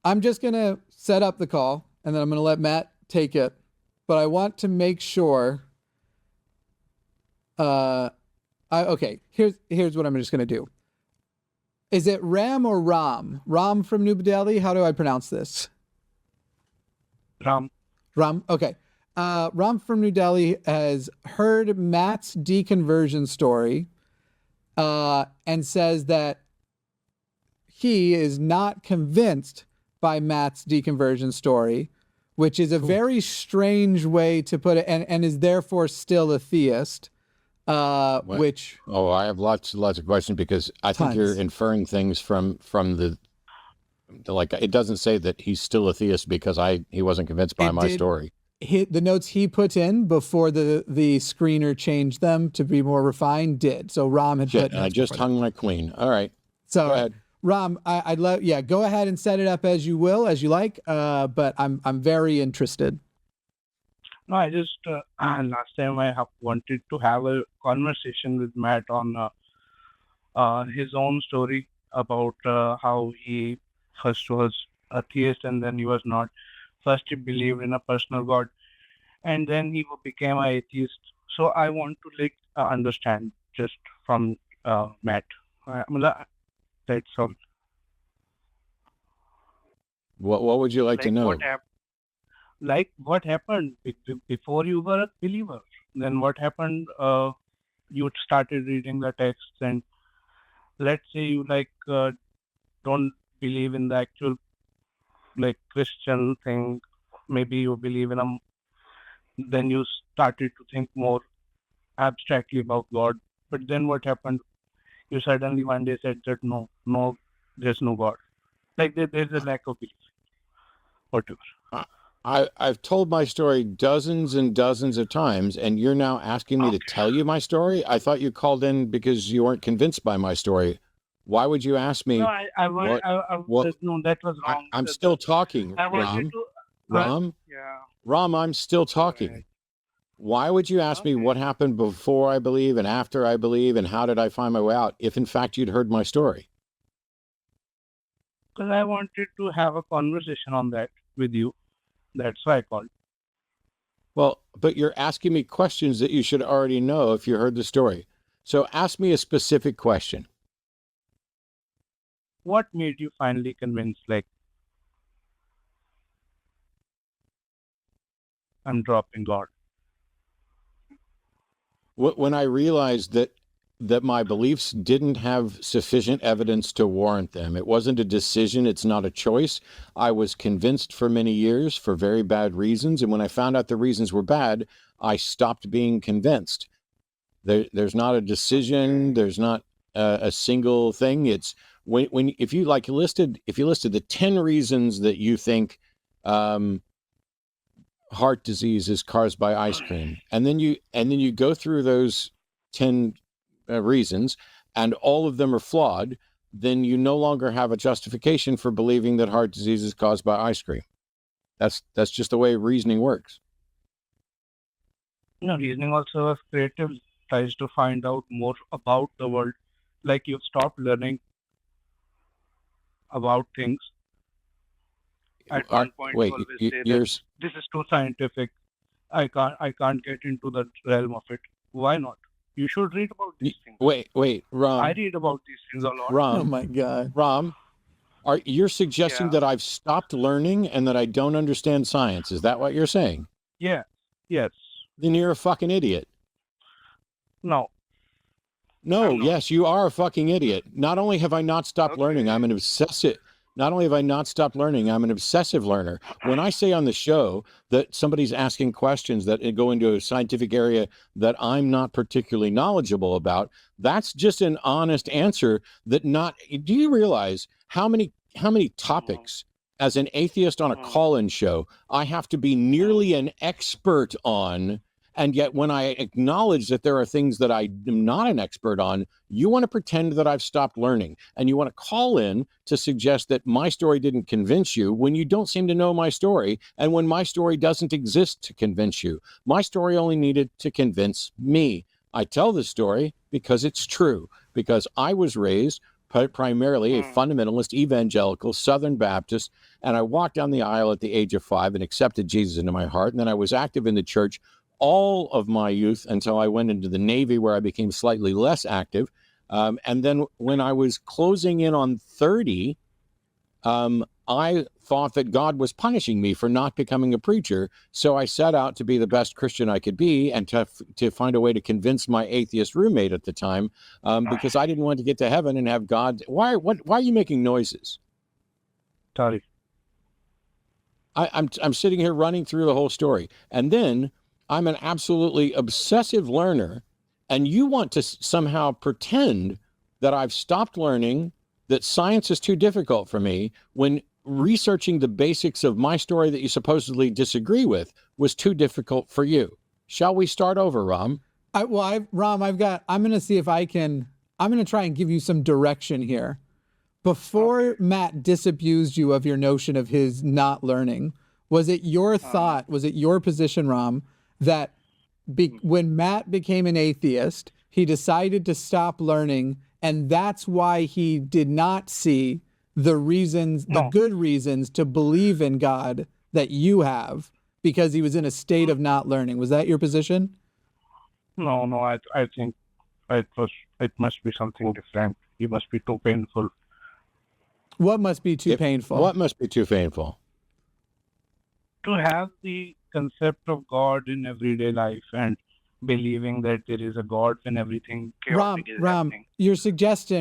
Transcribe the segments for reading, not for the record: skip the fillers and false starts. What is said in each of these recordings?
I'm just going to set up the call, and then I'm going to let Matt take it. But I want to make sure. Okay, here's what I'm just going to do. Is it Ram or Ram? Ram from New Delhi? How do I pronounce this? Ram. Ram, okay. Ram from New Delhi has heard Matt's deconversion story and says that he is not convinced by Matt's deconversion story, which is a very strange way to put it, and is therefore still a theist. Which I have lots of questions, because I think you're inferring things from the like, it doesn't say that he's still a theist because he wasn't convinced by my story. The notes he put in before the screener changed them to be more refined did. So Ram had put. I just hung my queen. All right. So go ahead. Ram, I'd love, go ahead and set it up as you like. But I'm very interested. No, I just last time I wanted to have a conversation with Matt on his own story about how he first was a theist and then he was not. First he believed in a personal God, and then he became an atheist. So I want to understand just from Matt. That's all. What would you like to know? What happened before you were a believer? Then what happened? You started reading the texts, and let's say you don't believe in the actual Christian thing. Maybe you believe in then you started to think more abstractly about God. But then what happened? You suddenly one day said that no, there's no God. There's a lack of belief. Whatever. I've told my story dozens and dozens of times, and you're now asking me to tell you my story? I thought you called in because you weren't convinced by my story. Why would you ask me? No, no, that was wrong. I'm still talking, Ram. Ram, I'm still talking. Right. Why would you ask me what happened before I believe and after I believe, and how did I find my way out, if in fact you'd heard my story? Because I wanted to have a conversation on that with you. That's why I called. Well, but you're asking me questions that you should already know if you heard the story. So ask me a specific question. What made you finally convinced, I'm dropping God? When I realized that my beliefs didn't have sufficient evidence to warrant them. It wasn't a decision. It's not a choice. I was convinced for many years for very bad reasons. And when I found out the reasons were bad, I stopped being convinced. There's not a decision. There's not a single thing. It's if you listed the 10 reasons that you think heart disease is caused by ice cream, and then you go through those 10 reasons, and all of them are flawed, then you no longer have a justification for believing that heart disease is caused by ice cream. That's just the way reasoning works. Reasoning also is creative, tries to find out more about the world. You've stopped learning about things. At one point, you always say that this is too scientific. I can't get into the realm of it. Why not? You should read about these things. Wait, Ram. I read about these things a lot. Ram, oh my God. Ram, you're suggesting that I've stopped learning and that I don't understand science. Is that what you're saying? Yeah. Yes. Then you're a fucking idiot. No. Yes, you are a fucking idiot. Not only have I not stopped learning, I'm an obsessive. Not only have I not stopped learning, I'm an obsessive learner. When I say on the show that somebody's asking questions that go into a scientific area that I'm not particularly knowledgeable about, that's just an honest answer. Do you realize how many topics as an atheist on a call-in show I have to be nearly an expert on? And yet when I acknowledge that there are things that I am not an expert on, you want to pretend that I've stopped learning. And you want to call in to suggest that my story didn't convince you when you don't seem to know my story. And when my story doesn't exist to convince you. My story only needed to convince me. I tell this story because it's true. Because I was raised primarily a fundamentalist, evangelical, Southern Baptist, And I walked down the aisle at the age of 5 and accepted Jesus into my heart. And then I was active in the church all of my youth until I went into the Navy, where I became slightly less active. And then when I was closing in on 30, I thought that God was punishing me for not becoming a preacher. So I set out to be the best Christian I could be, and to find a way to convince my atheist roommate at the time, because I didn't want to get to heaven and have God. Why are you making noises? Sorry. I'm sitting here running through the whole story. And then I'm an absolutely obsessive learner, and you want to somehow pretend that I've stopped learning, that science is too difficult for me, when researching the basics of my story that you supposedly disagree with was too difficult for you. Shall we start over, Ram? I'm going to see if I'm going to try and give you some direction here. Before Matt disabused you of your notion of his not learning, was it your thought, was it your position, Ram, that when Matt became an atheist, he decided to stop learning, and that's why he did not see the reasons, the good reasons to believe in God that you have, because he was in a state of not learning? Was that your position? No, I think it must be something different. It must be too painful. What must be too painful? What must be too painful? To have the concept of God in everyday life and believing that there is a God when everything chaotic is happening.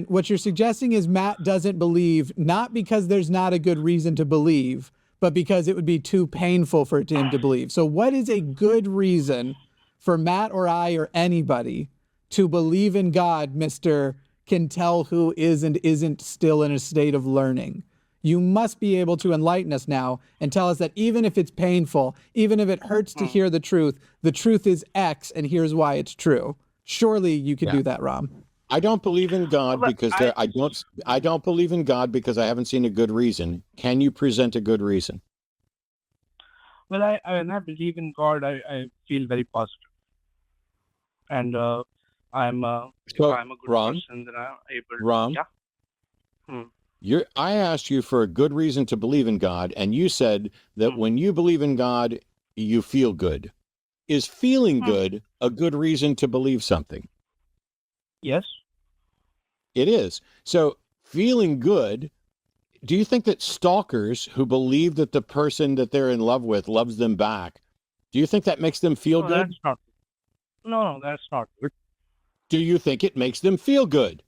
What you're suggesting is Matt doesn't believe, not because there's not a good reason to believe, but because it would be too painful for him to believe. So what is a good reason for Matt or I or anybody to believe in God, Mr. Can tell who is and isn't still in a state of learning? You must be able to enlighten us now and tell us that even if it's painful, even if it hurts to hear the truth is X, and here's why it's true. Surely you can do that, Ram. I don't believe in God because I don't believe in God because I haven't seen a good reason. Can you present a good reason? Well, when I believe in God, I feel very positive, and I'm a good person. That I'm able. Ram, I asked you for a good reason to believe in God, and you said that when you believe in God, you feel good. Is feeling good a good reason to believe something? Yes. It is. So feeling good, do you think that stalkers who believe that the person that they're in love with loves them back, do you think that makes them feel good? That's not. No, that's not good. Do you think it makes them feel good?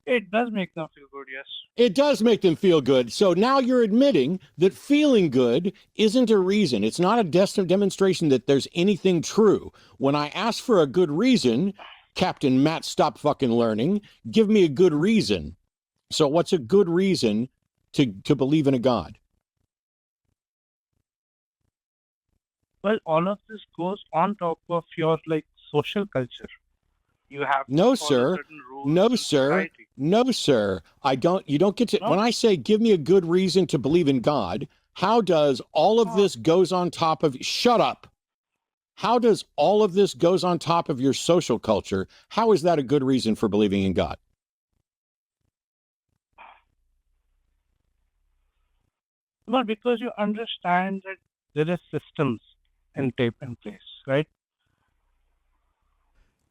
It does make them feel good, yes. It does make them feel good. So now you're admitting that feeling good isn't a reason. It's not a demonstration that there's anything true. When I ask for a good reason, Captain Matt, stop fucking learning. Give me a good reason. So what's a good reason to believe in a God? Well, all of this goes on top of your social culture. You have no, sir. No, sir. No, sir. You don't get to. No. When I say give me a good reason to believe in God, how does all of this goes on top of? Shut up. How does all of this goes on top of your social culture? How is that a good reason for believing in God? Well, because you understand that there are systems in place, right?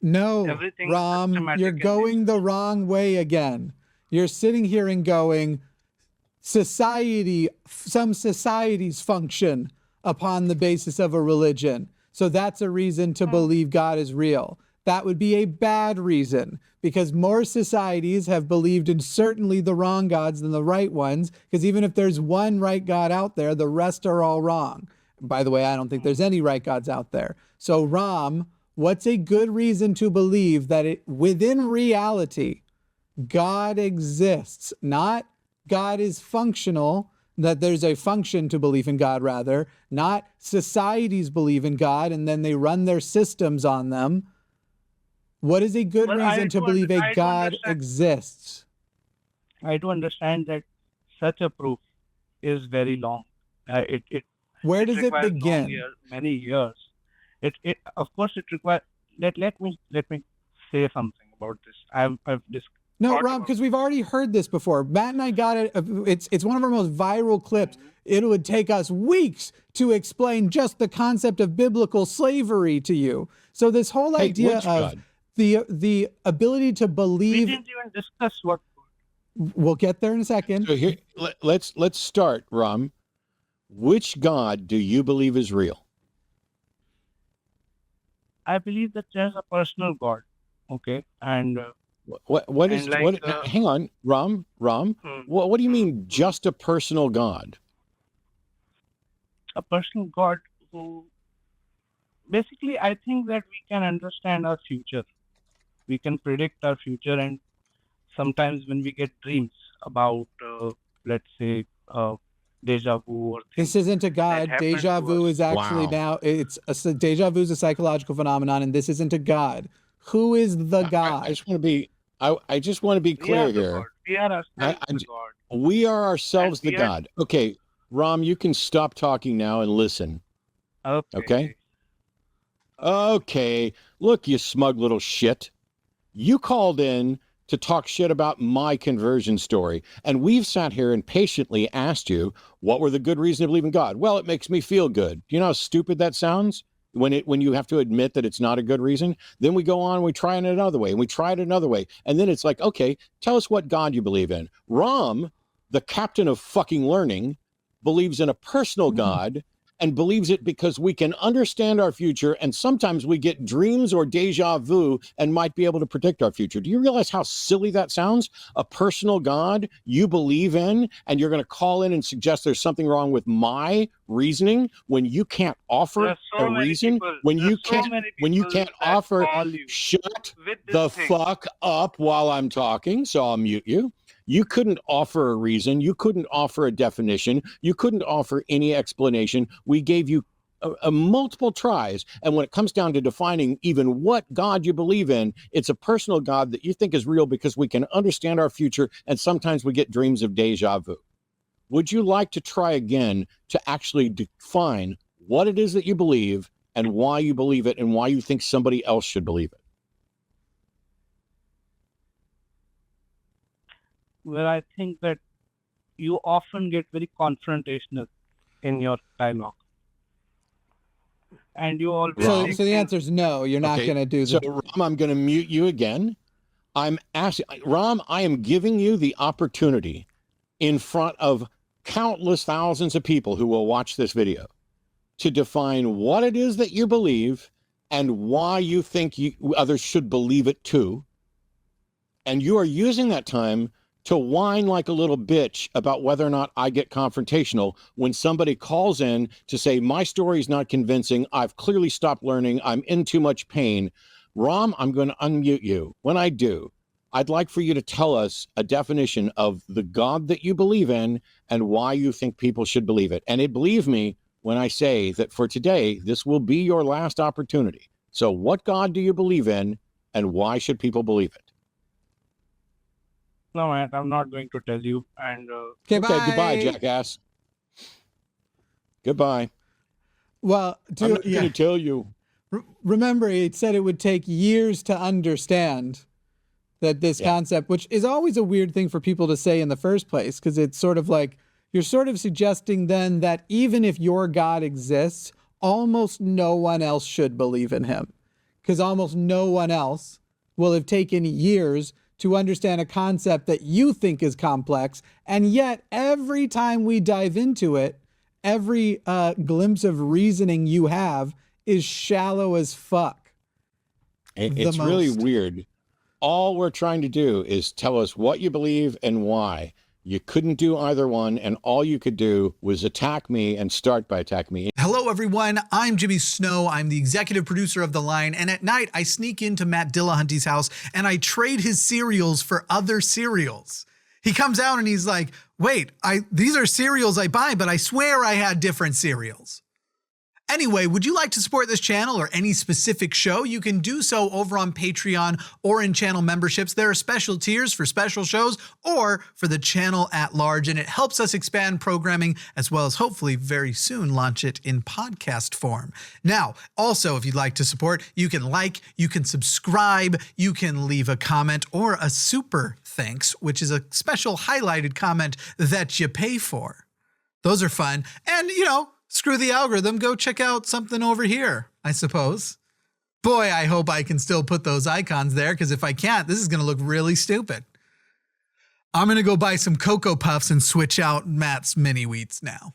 No, Ram, you're going the wrong way again. You're sitting here and going, some societies function upon the basis of a religion. So that's a reason to believe God is real. That would be a bad reason, because more societies have believed in certainly the wrong gods than the right ones, because even if there's one right God out there, the rest are all wrong. By the way, I don't think there's any right gods out there. So Ram, what's a good reason to believe that within reality, God exists? Not God is functional, that there's a function to belief in God, rather. Not societies believe in God and then they run their systems on them. What is a good reason to believe a God exists? I do understand that such a proof is very long. Where does it begin? Many years. It of course it requires. Let me say something about this. No, thought Ram, about because we've already heard this before. Matt and I got it. It's one of our most viral clips. It would take us weeks to explain just the concept of biblical slavery to you. So this whole Hey, idea which of God? the ability to We believe. didn't even discuss what We'll get there in a second. So here, let's start, Ram. Which God do you believe is real? I believe that there's a personal God. Okay. And What is And like, what? Hang on, Ram. What do you mean, just a personal God? a personal God who basically, I think that we can understand our future. We can predict our future, and sometimes when we get dreams about, let's say, deja vu or This things isn't a that God. happen Deja to vu us. is actually Wow. deja vu is a psychological phenomenon, and this isn't a God. Who is the I God? just want to be. I just want to be We clear are the here. God. We are I, ourselves I the j- God. we are ourselves And the we are God. Okay, Ram, you can stop talking now and listen. Okay. Okay. Look, you smug little shit. You called in to talk shit about my conversion story, and we've sat here and patiently asked you what were the good reasons to believe in God. Well, it makes me feel good. You know how stupid that sounds when you have to admit that it's not a good reason. Then we go on, and we try it another way, and we try it another way, and then it's like, okay, tell us what God you believe in. Ram, the captain of fucking learning, believes in a personal God and believes it because we can understand our future, and sometimes we get dreams or deja vu and might be able to predict our future. Do you realize how silly that sounds? A personal God you believe in, and you're going to call in and suggest there's something wrong with my reasoning when you can't offer There are so a many reason, people. when There are you so can't many when you people can't that offer. call you Shut with this the thing. fuck up while I'm talking, so I'll mute you. You couldn't offer a reason. You couldn't offer a definition. You couldn't offer any explanation. We gave you a multiple tries. And when it comes down to defining even what God you believe in, it's a personal God that you think is real because we can understand our future. And sometimes we get dreams of deja vu. Would you like to try again to actually define what it is that you believe and why you believe it and why you think somebody else should believe it? Well, I think that you often get very confrontational in your dialogue. And you always So, take so the things. answer is no. You're not Okay, going to do so the. Ram, I'm going to mute you again. I'm asking, Ram, I am giving you the opportunity in front of countless thousands of people who will watch this video to define what it is that you believe and why you think others should believe it too. And you are using that time to whine like a little bitch about whether or not I get confrontational when somebody calls in to say, my story is not convincing. I've clearly stopped learning. I'm in too much pain. Ram, I'm going to unmute you. When I do, I'd like for you to tell us a definition of the God that you believe in and why you think people should believe it. And believe me when I say that for today, this will be your last opportunity. So what God do you believe in and why should people believe it? No, man, I'm not going to tell you. And Okay, Okay, goodbye, bye. jackass. Goodbye. Well, I'm not going to tell you. remember, it said it would take years to understand that this concept, which is always a weird thing for people to say in the first place, because it's sort of like you're sort of suggesting then that even if your God exists, almost no one else should believe in him, because almost no one else will have taken years to understand a concept that you think is complex. And yet every time we dive into it, every glimpse of reasoning you have is shallow as fuck. It's really weird. All we're trying to do is tell us what you believe and why. You couldn't do either one, and all you could do was attack me and start by attacking me. Hello, everyone. I'm Jimmy Snow. I'm the executive producer of The Line, and at night I sneak into Matt Dillahunty's house and I trade his cereals for other cereals. He comes out and he's like, wait, these are cereals I buy, but I swear I had different cereals. Anyway, would you like to support this channel or any specific show? You can do so over on Patreon or in channel memberships. There are special tiers for special shows or for the channel at large, and it helps us expand programming as well as hopefully very soon launch it in podcast form. Now, also, if you'd like to support, you can like, you can subscribe, you can leave a comment or a super thanks, which is a special highlighted comment that you pay for. Those are fun. And, screw the algorithm, go check out something over here, I suppose. Boy, I hope I can still put those icons there, because if I can't, this is going to look really stupid. I'm going to go buy some Cocoa Puffs and switch out Matt's mini wheats now.